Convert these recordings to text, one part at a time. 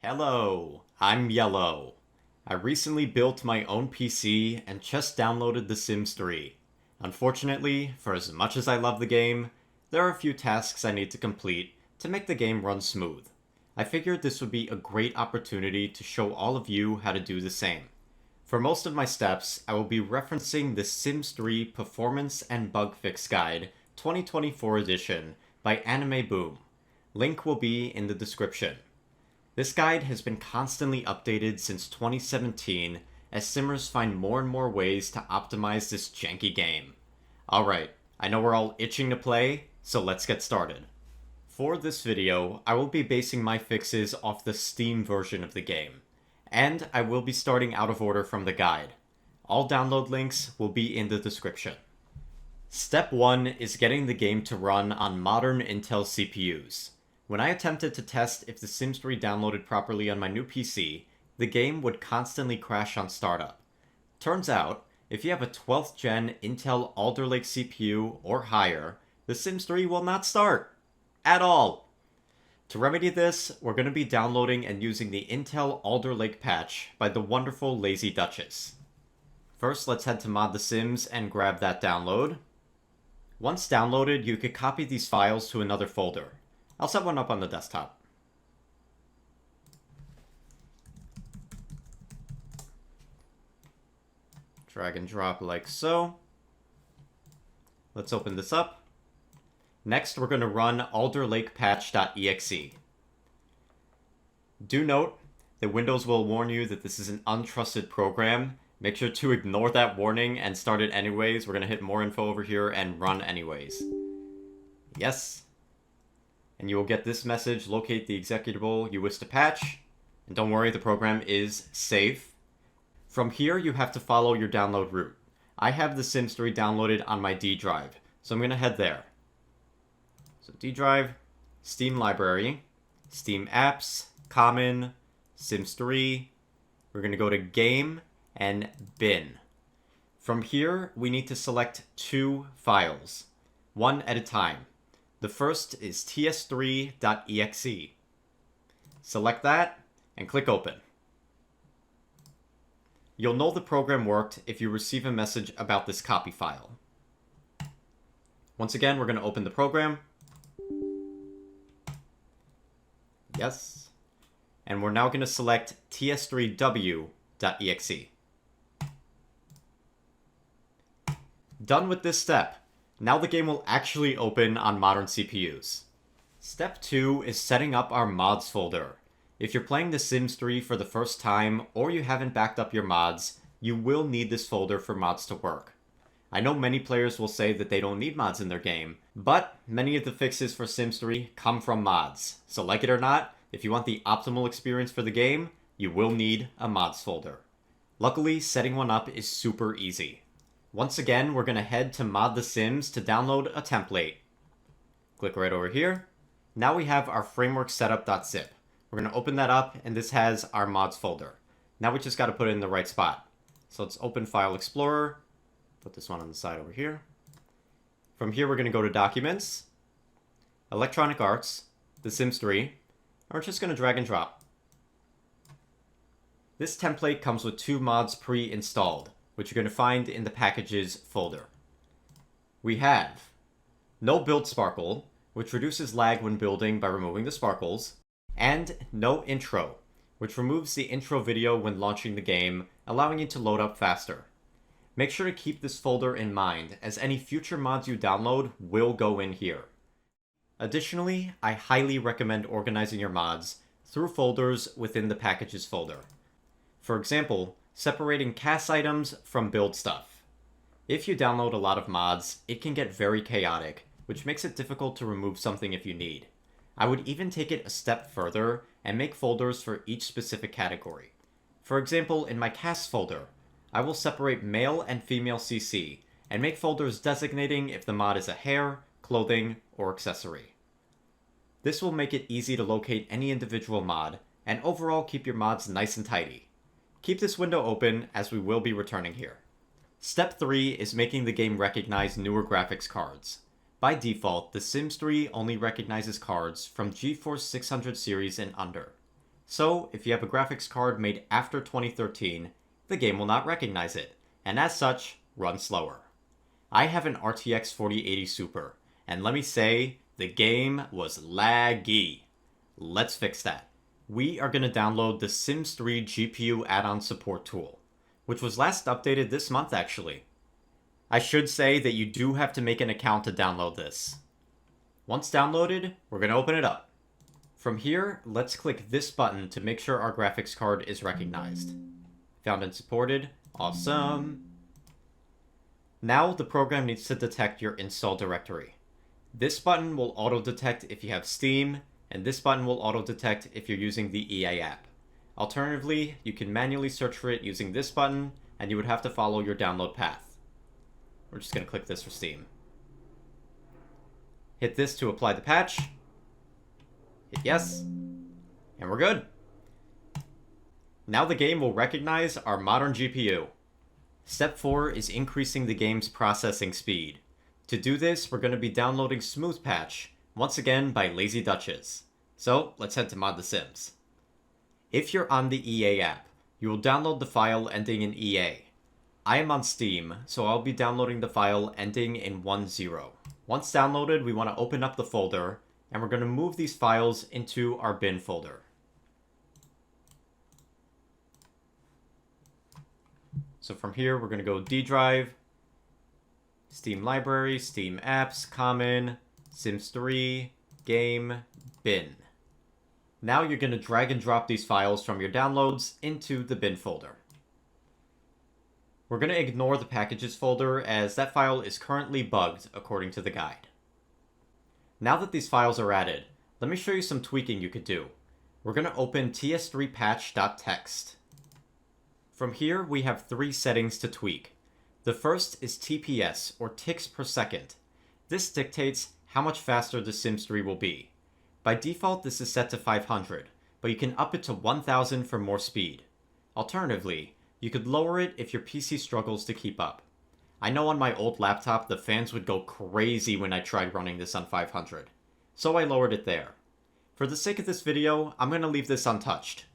Hello, I'm Yellow. I recently built my own PC and just downloaded The Sims 3. Unfortunately, for as much as I love the game, there are a few tasks I need to complete to make the game run smooth. I figured this would be a great opportunity to show all of you how to do the same. For most of my steps, I will be referencing The Sims 3 Performance and Bug Fix Guide 2024 edition by Anime Boom. Link will be in the description. This guide has been constantly updated since 2017 as simmers find more and more ways to optimize this janky game. Alright, I know we're all itching to play, so let's get started. For this video, I will be basing my fixes off the Steam version of the game, and I will be starting out of order from the guide. All download links will be in the description. Step 1 is getting the game to run on modern Intel CPUs. When I attempted to test if The Sims 3 downloaded properly on my new PC, the game would constantly crash on startup. Turns out, if you have a 12th gen Intel Alder Lake CPU or higher, The Sims 3 will not start. At all. To remedy this, we're going to be downloading and using the Intel Alder Lake patch by the wonderful Lazy Duchess. First, let's head to Mod The Sims and grab that download. Once downloaded, you could copy these files to another folder. I'll set one up on the desktop. Drag and drop like so. Let's open this up. Next, we're going to run alderlakepatch.exe. Do note that Windows will warn you that this is an untrusted program. Make sure to ignore that warning and start it anyways. We're going to hit more info over here and run anyways. Yes. And you will get this message: locate the executable you wish to patch. And don't worry, the program is safe. From here, you have to follow your download route. I have The Sims 3 downloaded on my D drive, so I'm going to head there. So D drive, Steam library, Steam apps, common, Sims 3. We're going to go to game and bin. From here, we need to select two files, one at a time. The first is ts3.exe. Select that and click open. You'll know the program worked if you receive a message about this copy file. Once again, we're going to open the program. Yes. And we're now going to select ts3w.exe. Done with this step. Now the game will actually open on modern CPUs. Step 2 is setting up our mods folder. If you're playing The Sims 3 for the first time or you haven't backed up your mods, you will need this folder for mods to work. I know many players will say that they don't need mods in their game, but many of the fixes for Sims 3 come from mods. So like it or not, if you want the optimal experience for the game, you will need a mods folder. Luckily, setting one up is super easy. Once again, we're going to head to Mod The Sims to download a template. Click right over here. Now we have our framework setup.zip. We're going to open that up, and this has our mods folder. Now we just got to put it in the right spot. So let's open File Explorer. Put this one on the side over here. From here, we're going to go to Documents, Electronic Arts, The Sims 3, and we're just going to drag and drop. This template comes with two mods pre-installed, which you're going to find in the Packages folder. We have No Build Sparkle, which reduces lag when building by removing the sparkles, and No Intro, which removes the intro video when launching the game, allowing you to load up faster. Make sure to keep this folder in mind, as any future mods you download will go in here. Additionally, I highly recommend organizing your mods through folders within the Packages folder. For example, separating cast items from build stuff. If you download a lot of mods, it can get very chaotic, which makes it difficult to remove something if you need. I would even take it a step further and make folders for each specific category. For example, in my cast folder, I will separate male and female CC and make folders designating if the mod is a hair, clothing, or accessory. This will make it easy to locate any individual mod and overall keep your mods nice and tidy. Keep this window open as we will be returning here. Step 3 is making the game recognize newer graphics cards. By default, The Sims 3 only recognizes cards from GeForce 600 series and under. So, if you have a graphics card made after 2013, the game will not recognize it, and as such, run slower. I have an RTX 4080 Super, and let me say, the game was laggy. Let's fix that. We are going to download the Sims 3 GPU add-on support tool, which was last updated this month actually. I should say that you do have to make an account to download this. Once downloaded, we're going to open it up. From here, let's click this button to make sure our graphics card is recognized. Found and supported. Awesome. Now the program needs to detect your install directory. This button will auto-detect if you have Steam, and this button will auto-detect if you're using the EA app. Alternatively, you can manually search for it using this button, and you would have to follow your download path. We're just going to click this for Steam. Hit this to apply the patch. Hit yes. And we're good. Now the game will recognize our modern GPU. Step 4 is increasing the game's processing speed. To do this, we're going to be downloading Smooth Patch, once again by Lazy Duchess. So, let's head to Mod The Sims. If you're on the EA app, you will download the file ending in EA. I am on Steam, so I'll be downloading the file ending in 10. Once downloaded, we want to open up the folder, and we're going to move these files into our bin folder. So from here, we're going to go D drive, Steam library, Steam apps, common, Sims 3, game, bin. Now you're going to drag and drop these files from your downloads into the bin folder. We're going to ignore the packages folder as that file is currently bugged according to the guide. Now that these files are added, let me show you some tweaking you could do. We're going to open ts3patch.txt. From here, we have 3 settings to tweak. The first is TPS, or ticks per second. This dictates how much faster the Sims 3 will be. By default, this is set to 500, but you can up it to 1000 for more speed. Alternatively, you could lower it if your PC struggles to keep up. I know on my old laptop the fans would go crazy when I tried running this on 500, so I lowered it there. For the sake of this video, I'm going to leave this untouched.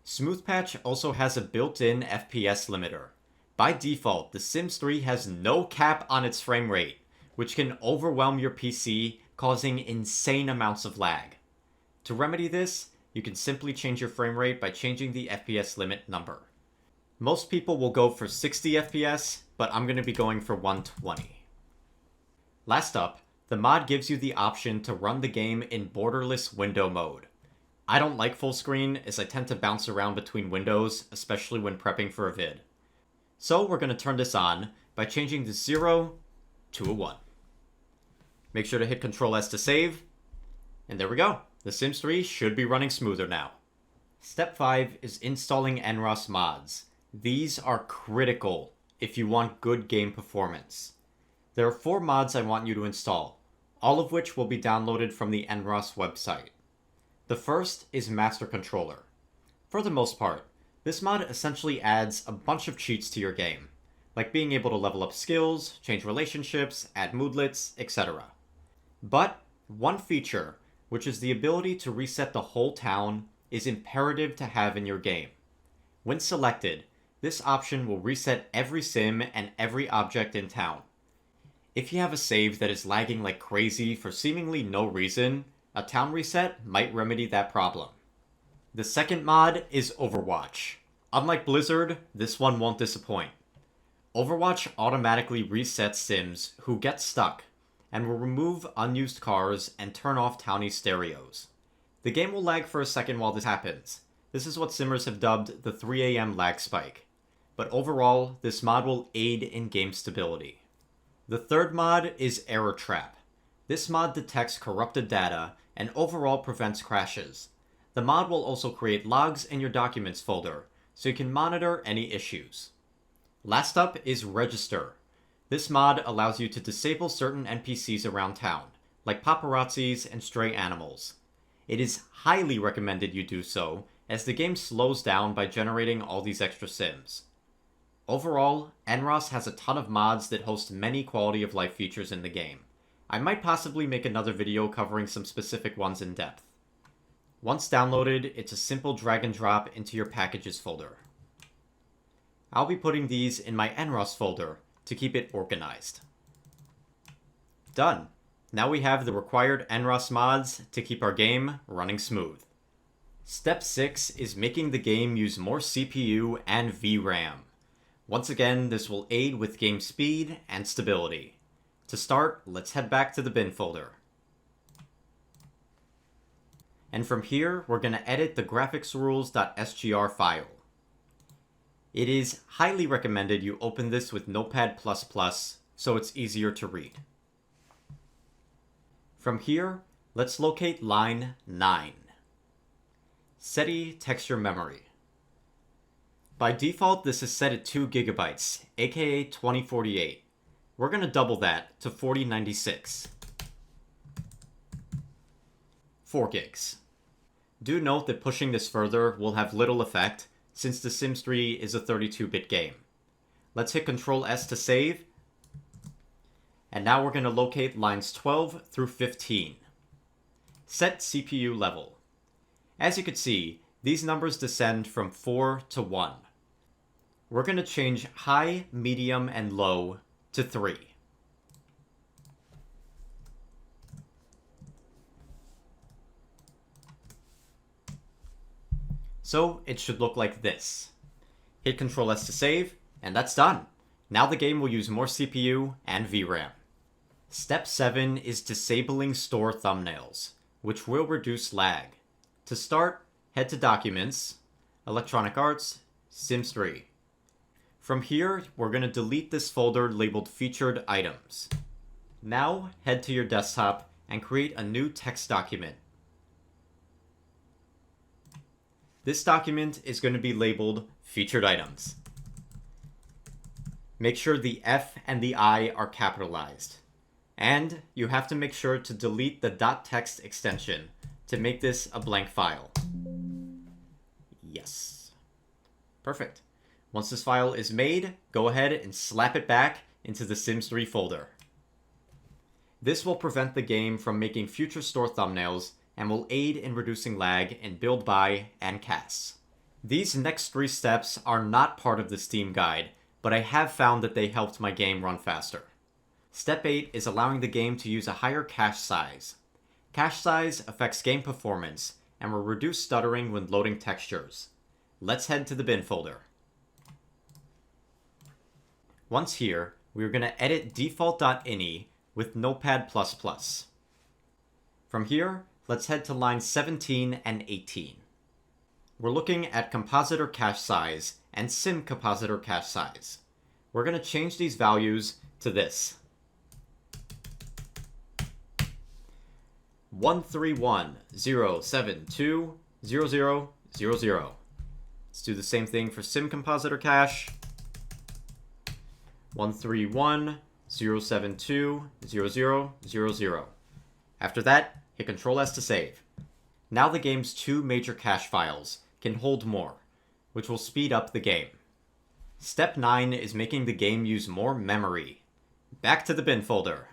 Smooth Patch also has a built-in FPS limiter. By default, The Sims 3 has no cap on its frame rate, which can overwhelm your PC, causing insane amounts of lag. To remedy this, you can simply change your frame rate by changing the FPS limit number. Most people will go for 60 FPS, but I'm going to be going for 120. Last up, the mod gives you the option to run the game in borderless window mode. I don't like full screen, as I tend to bounce around between windows, especially when prepping for a vid. So we're going to turn this on by changing the 0 to a 1. Make sure to hit Ctrl S to save, and there we go. The Sims 3 should be running smoother now. Step 5 is installing Nraas mods. These are critical if you want good game performance. There are 4 mods I want you to install, all of which will be downloaded from the Nraas website. The first is Master Controller. For the most part, this mod essentially adds a bunch of cheats to your game, like being able to level up skills, change relationships, add moodlets, etc. But one feature, which is the ability to reset the whole town, is imperative to have in your game. When selected, this option will reset every sim and every object in town. If you have a save that is lagging like crazy for seemingly no reason, a town reset might remedy that problem. The second mod is Overwatch. Unlike Blizzard, this one won't disappoint. Overwatch automatically resets sims who get stuck, and will remove unused cars and turn off townie stereos. The game will lag for a second while this happens. This is what simmers have dubbed the 3 AM lag spike. But overall, this mod will aid in game stability. The third mod is Error Trap. This mod detects corrupted data and overall prevents crashes. The mod will also create logs in your documents folder, so you can monitor any issues. Last up is Register. This mod allows you to disable certain NPCs around town, like paparazzis and stray animals. It is highly recommended you do so, as the game slows down by generating all these extra sims. Overall, Nraas has a ton of mods that host many quality of life features in the game. I might possibly make another video covering some specific ones in depth. Once downloaded, it's a simple drag and drop into your packages folder. I'll be putting these in my Nraas folder to keep it organized. Done! Now we have the required Nraas mods to keep our game running smooth. Step 6 is making the game use more CPU and VRam. Once again, this will aid with game speed and stability. To start, let's head back to the bin folder. And from here, we're going to edit the graphicsrules.sgr file. It is highly recommended you open this with Notepad++ so it's easier to read. From here, let's locate line 9. SETI texture memory. By default, this is set at 2 GB, aka 2048. We're going to double that to 4096. 4 gigs. Do note that pushing this further will have little effect since The Sims 3 is a 32-bit game. Let's hit Ctrl S to save. And now we're going to locate lines 12 through 15. Set CPU level. As you can see, these numbers descend from 4 to 1. We're going to change high, medium, and low to 3. So it should look like this. Hit Ctrl S to save, and that's done. Now the game will use more CPU and VRAM. Step 7 is disabling store thumbnails, which will reduce lag. To start, head to Documents, Electronic Arts, Sims 3. From here, we're going to delete this folder labeled Featured Items. Now, head to your desktop and create a new text document. This document is going to be labeled Featured Items. Make sure the F and the I are capitalized. And you have to make sure to delete the .text extension to make this a blank file. Yes. Perfect. Once this file is made, go ahead and slap it back into the Sims 3 folder. This will prevent the game from making future store thumbnails and will aid in reducing lag in build by and casts. These next 3 steps are not part of the Steam guide, but I have found that they helped my game run faster. Step 8 is allowing the game to use a higher cache size. Cache size affects game performance and will reduce stuttering when loading textures. Let's head to the bin folder. Once here, we're going to edit default.ini with Notepad++. From here, let's head to lines 17 and 18. We're looking at compositor cache size and sim compositor cache size. We're going to change these values to this. 131.072.00.00. Let's do the same thing for sim compositor cache. 131.072.00.00. After that, hit Ctrl S to save. Now the game's 2 major cache files can hold more, which will speed up the game. Step 9 is making the game use more memory. Back to the bin folder.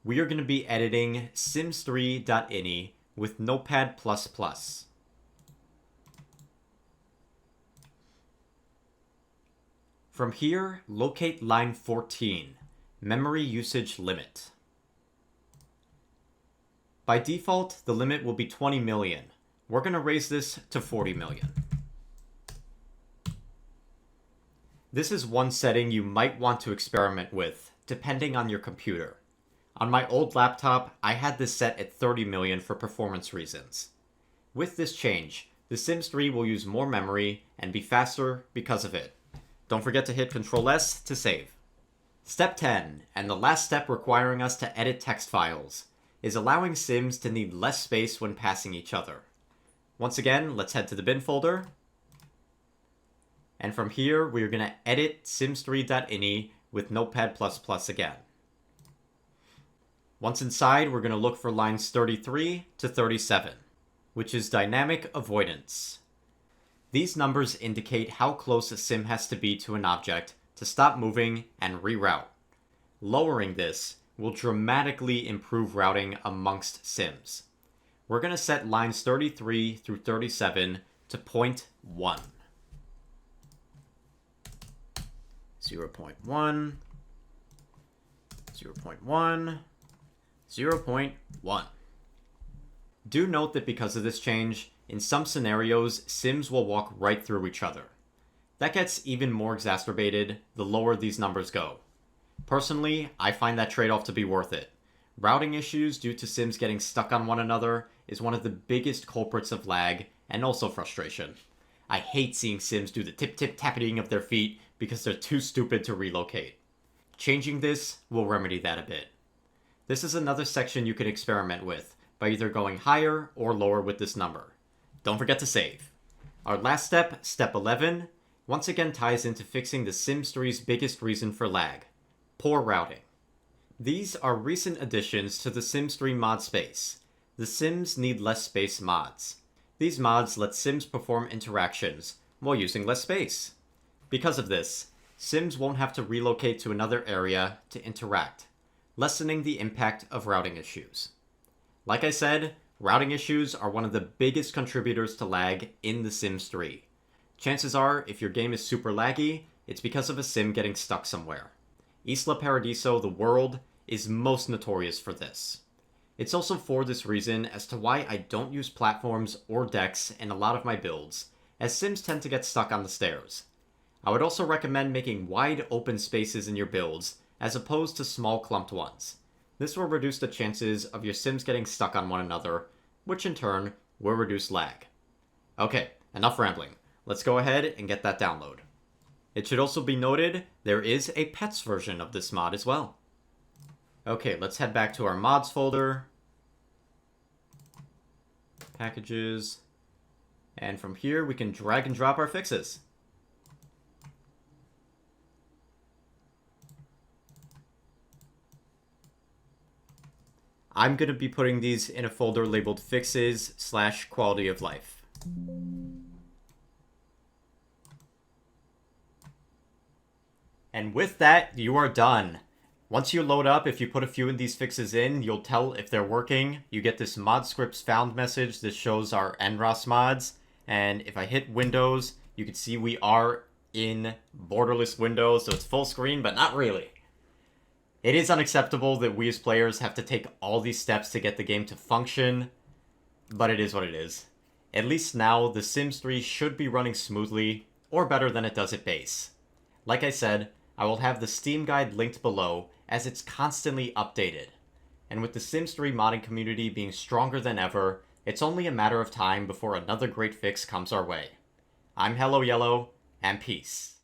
We are going to be editing sims3.ini with Notepad++. From here, locate line 14, memory usage limit. By default, the limit will be 20 million. We're going to raise this to 40 million. This is one setting you might want to experiment with, depending on your computer. On my old laptop, I had this set at 30 million for performance reasons. With this change, The Sims 3 will use more memory and be faster because of it. Don't forget to hit Ctrl S to save. Step 10, and the last step requiring us to edit text files, is allowing Sims to need less space when passing each other. Once again, let's head to the bin folder. And from here, we're going to edit sims3.ini with Notepad++ again. Once inside, we're going to look for lines 33 to 37, which is dynamic avoidance. These numbers indicate how close a sim has to be to an object to stop moving and reroute. Lowering this will dramatically improve routing amongst sims. we're going to set lines 33 through 37 to 0.1. 0.1, 0.1, 0.1. Do note that because of this change, in some scenarios, sims will walk right through each other. That gets even more exacerbated the lower these numbers go. Personally, I find that trade-off to be worth it. Routing issues due to sims getting stuck on one another is one of the biggest culprits of lag and also frustration. I hate seeing sims do the tip-tip-tapping of their feet because they're too stupid to relocate. Changing this will remedy that a bit. This is another section you can experiment with by either going higher or lower with this number. Don't forget to save. Our last step, step 11, once again ties into fixing the Sims 3's biggest reason for lag: poor routing. These are recent additions to the Sims 3 mod space, the Sims Need Less Space mods. These mods let Sims perform interactions while using less space. Because of this, Sims won't have to relocate to another area to interact, lessening the impact of routing issues. Like I said, routing issues are one of the biggest contributors to lag in The Sims 3. Chances are, if your game is super laggy, it's because of a sim getting stuck somewhere. Isla Paradiso, the world, is most notorious for this. It's also for this reason as to why I don't use platforms or decks in a lot of my builds, as sims tend to get stuck on the stairs. I would also recommend making wide open spaces in your builds, as opposed to small clumped ones. This will reduce the chances of your sims getting stuck on one another, which in turn will reduce lag. Okay, enough rambling. Let's go ahead and get that download. It should also be noted, there is a pets version of this mod as well. Okay, let's head back to our mods folder. Packages. And from here, we can drag and drop our fixes. I'm going to be putting these in a folder labeled fixes/quality of life. And with that, you are done. Once you load up, if you put a few of these fixes in, you'll tell if they're working. You get this mod scripts found message that shows our Nraas mods. And if I hit Windows, you can see we are in borderless Windows, so it's full screen, but not really. It is unacceptable that we as players have to take all these steps to get the game to function, but it is what it is. At least now, The Sims 3 should be running smoothly, or better than it does at base. Like I said, I will have the Steam guide linked below, as it's constantly updated. And with the Sims 3 modding community being stronger than ever, it's only a matter of time before another great fix comes our way. I'm HelloYello, and peace.